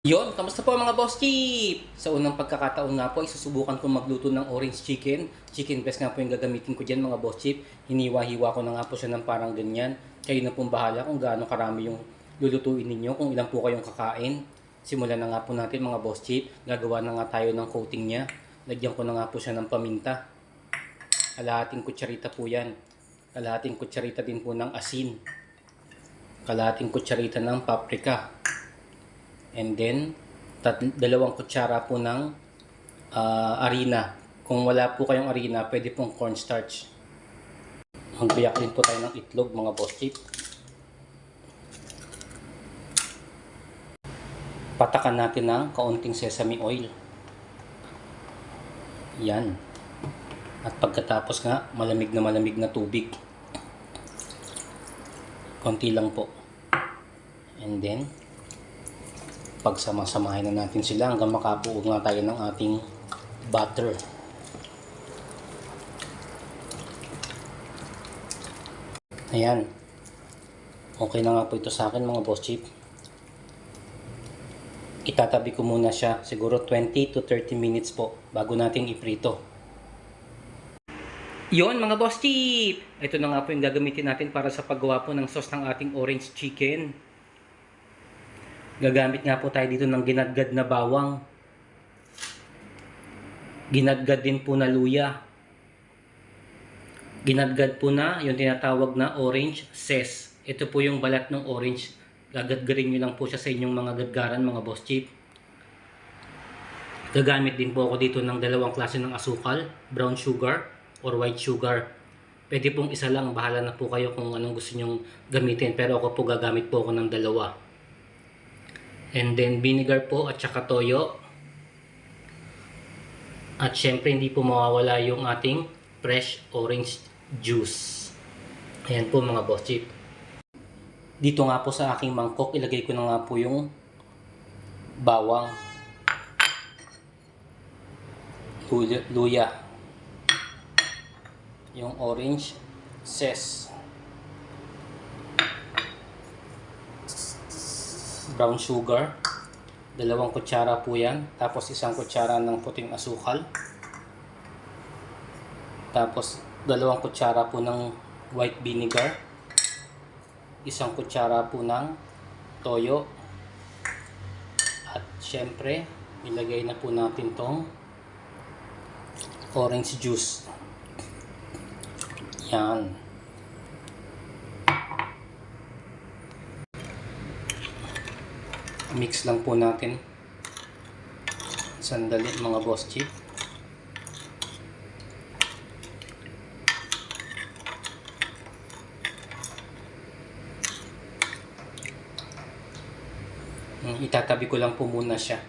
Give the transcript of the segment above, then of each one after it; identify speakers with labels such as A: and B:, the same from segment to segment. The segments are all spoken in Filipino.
A: Yon, kamusta po mga boss chip? Sa unang pagkakataon nga po, isusubukan ko magluto ng orange chicken. Chicken breast nga po yung gagamitin ko dyan mga boss chip. Hiniwa-hiwa ko na nga po siya ng parang ganyan. Kayo na pong bahala kung gaano karami yung lulutuin ninyo, kung ilan po kayong kakain. Simulan na nga po natin mga boss chip. Gagawa na nga tayo ng coating niya. Lagyan ko na nga po siya ng paminta. Kalahating kutsarita po yan. Kalahating kutsarita din po ng asin. Kalahating kutsarita ng paprika. And then, 2 kutsara po ng harina. Kung wala po kayong harina, pwede pong cornstarch. Magbiyak din po tayo ng itlog mga boss chip. Patakan natin ng kaunting sesame oil. Yan. At pagkatapos nga, malamig na tubig. Konti lang po. And then, pagsama-samahin na natin sila hanggang makabuo nga tayo ng ating butter. Ayan. Okay na nga po ito sa akin mga boss chip. Itatabi ko muna siya siguro 20 to 30 minutes po bago natin iprito. Yon mga boss chip! Ito na nga po yung gagamitin natin para sa paggawa po ng sauce ng ating orange chicken. Gagamit nga po tayo dito ng ginadgad na bawang. Ginadgad din po na luya. Ginadgad po na yung tinatawag na orange zest. Ito po yung balat ng orange. Gagadgarin nyo lang po siya sa inyong mga gadgaran mga boss chip. Gagamit din po ako dito ng 2 klase ng asukal. Brown sugar or white sugar. Pwede pong isa lang. Bahala na po kayo kung anong gusto nyong gamitin. Pero ako po gagamit po ako ng 2. And then vinegar po at saka toyo. At syempre hindi po mawawala yung ating fresh orange juice. Ayan po mga boss chip. Dito nga po sa aking mangkok, ilagay ko na nga po yung bawang, luya, yung orange zest, brown sugar, 2 kutsara po yan, tapos 1 kutsara ng puting asukal, tapos 2 kutsara po ng white vinegar, 1 kutsara po ng toyo, at syempre ilagay na po natin tong orange juice. Yan. Mix lang po natin. Sandali mga boss chip. Itatabi ko lang po muna siya.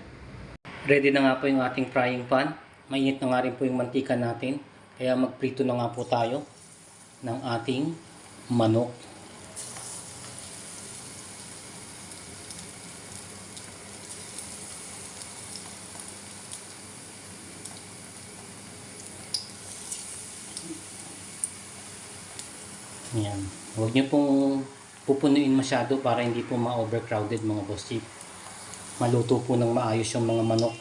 A: Ready na nga po yung ating frying pan. Mainit na nga rin po yung mantika natin. Kaya magprito na nga po tayo ng ating manok. Yan. Huwag niyo pong pupunuin masyado para hindi po ma-overcrowded mga boss chip. Maluto po ng maayos yung mga manok.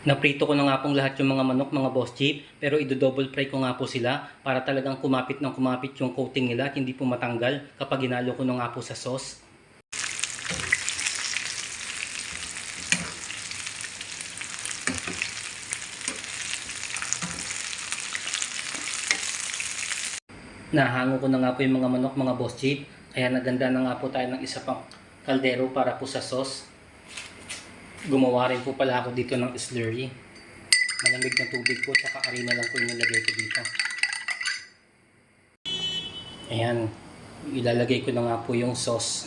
A: Naprito ko na nga pong lahat yung mga manok mga boss chip, pero i-double fry ko nga po sila para talagang kumapit ng kumapit yung coating nila at hindi po matanggal kapag ginalo ko na nga po sa sauce. Nahango ko na nga po yung mga manok mga boss chip, kaya naganda na nga po tayo ng isa pang kaldero para po sa sauce. Gumawa rin po pala ako dito ng slurry. Malamig na tubig po, tsaka harina lang po yung nilagay ko dito. Ayan, ilalagay ko na nga po yung sauce.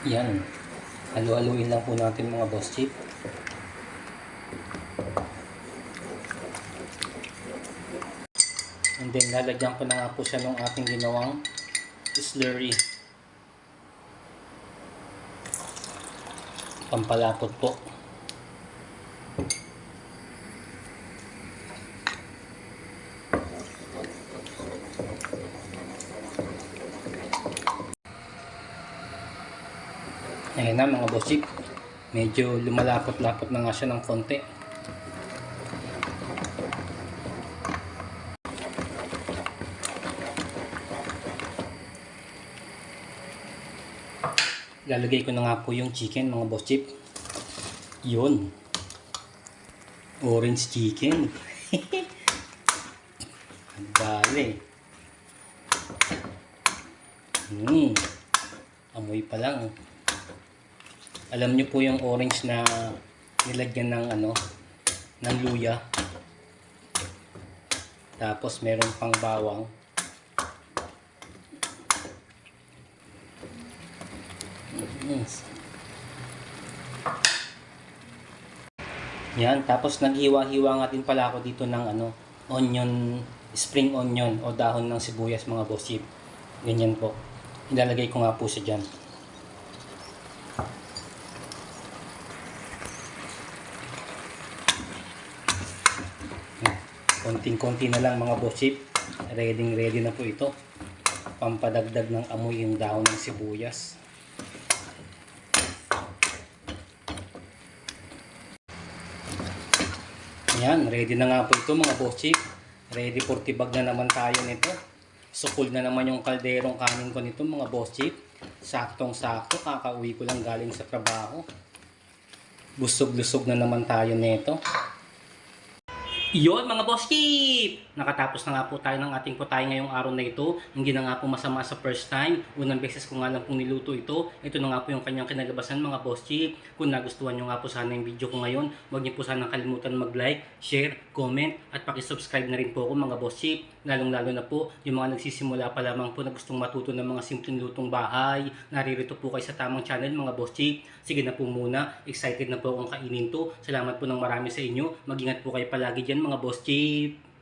A: Yan. Halu-haluin lang po natin mga boss chip. And then lalagyan ko na nga po siya ng ating ginawang slurry. Pampalapot po. Ayan na mga boss chip. Medyo lumalapot-lapot na nga siya ng konti. Lalagay ko na nga po yung chicken mga boss chip. Yun. Orange chicken. Dali. Amoy pa lang. Alam nyo po yung orange na nilagyan ng ng luya. Tapos meron pang bawang. Yan, tapos naghiwa-hiwa nga din pala ako dito ng onion, spring onion o dahon ng sibuyas mga boss chip. Ganyan po. Ilalagay ko nga po siya dyan. Konting-konti na lang mga boss chip. Ready na po ito. Pampadagdag ng amoy yung dahon ng sibuyas. Yan, ready na nga po ito mga boss chip. Ready for tibag na naman tayo nito. Sukol na naman yung kalderong kanin ko nito mga boss chip. Saktong-sakto, kakauwi ko lang galing sa trabaho. Busog-lusog na naman tayo nito. Iyon mga boss chip! Nakatapos na nga po tayo ng ating putahe ngayong araw na ito. Hindi na nga po masama sa first time. Unang beses ko nga lang pong niluto ito. Ito na nga po yung kanyang kinalabasan mga boss chip. Kung nagustuhan nyo nga po sana yung video ko ngayon, huwag nyo po sana kalimutan mag-like, share, comment, at pakisubscribe na rin po ako mga boss chip. Lalong-lalo na po yung mga nagsisimula pa lamang po na gustong matuto ng mga simpleng lutong bahay. Naririto po kayo sa tamang channel mga boss chip. Sige na po muna. Excited na po akong kainin to. Salamat po ng marami sa inyo. Mag-ingat po kayo palagi dyan mga boss chip.